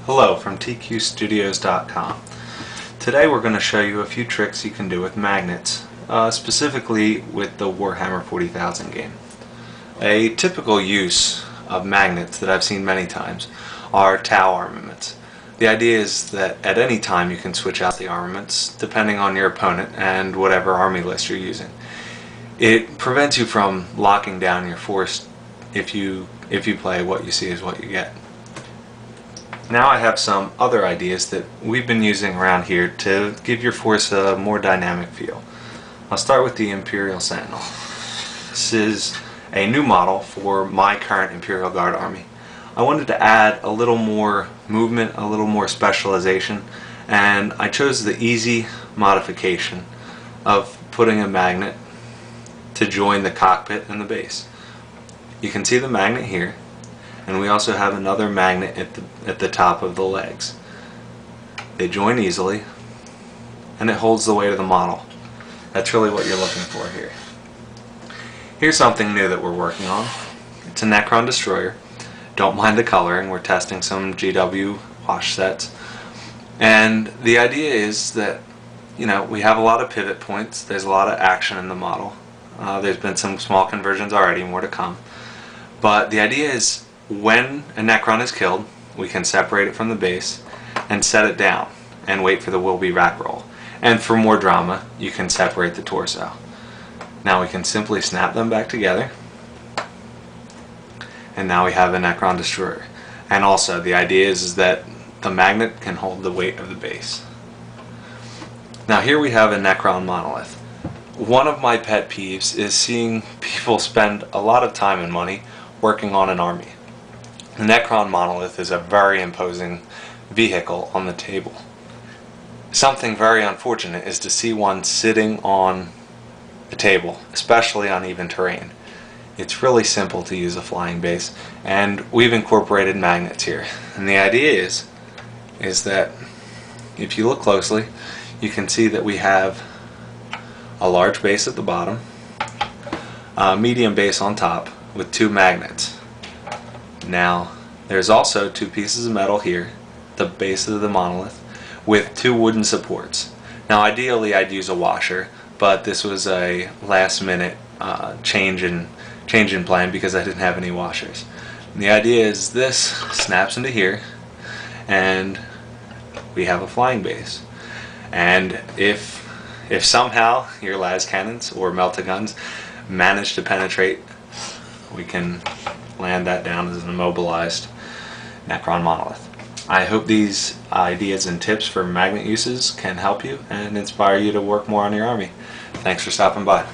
Hello from tqstudios.com. Today we're going to show you a few tricks you can do with magnets, specifically with the Warhammer 40,000 game. A typical use of magnets that I've seen many times are Tau armaments. The idea is that at any time you can switch out the armaments depending on your opponent and whatever army list you're using. It prevents you from locking down your force if you play what you see is what you get. Now I have some other ideas that we've been using around here to give your force a more dynamic feel. I'll start with the Imperial Sentinel. This is a new model for my current Imperial Guard army. I wanted to add a little more movement, a little more specialization, and I chose the easy modification of putting a magnet to join the cockpit and the base. You can see the magnet here, and we also have another magnet at the top of the legs. They join easily, and it holds the weight of the model. That's really what you're looking for here. Here's something new that we're working on. It's a Necron destroyer. Don't mind the coloring. We're testing some GW wash sets, and the idea is that we have a lot of pivot points. There's a lot of action in the model. There's been some small conversions already, more to come. But the idea is, when a Necron is killed, we can separate it from the base and set it down and wait for the will-be rack roll. And for more drama, you can separate the torso. Now we can simply snap them back together, and now we have a Necron destroyer. And also, the idea is that the magnet can hold the weight of the base. Now here we have a Necron monolith. One of my pet peeves is seeing people spend a lot of time and money working on an army. The Necron monolith is a very imposing vehicle on the table. Something very unfortunate is to see one sitting on a table, especially on even terrain. It's really simple to use a flying base, and we've incorporated magnets here. And the idea is that if you look closely, you can see that we have a large base at the bottom, a medium base on top with two magnets. Now, there's also two pieces of metal here, the base of the monolith, with two wooden supports. Now, ideally, I'd use a washer, but this was a last-minute change in plan because I didn't have any washers. And the idea is this snaps into here, and we have a flying base. And if somehow your las cannons or melta guns manage to penetrate, we can land that down as an immobilized Necron monolith. I hope these ideas and tips for magnet uses can help you and inspire you to work more on your army. Thanks for stopping by.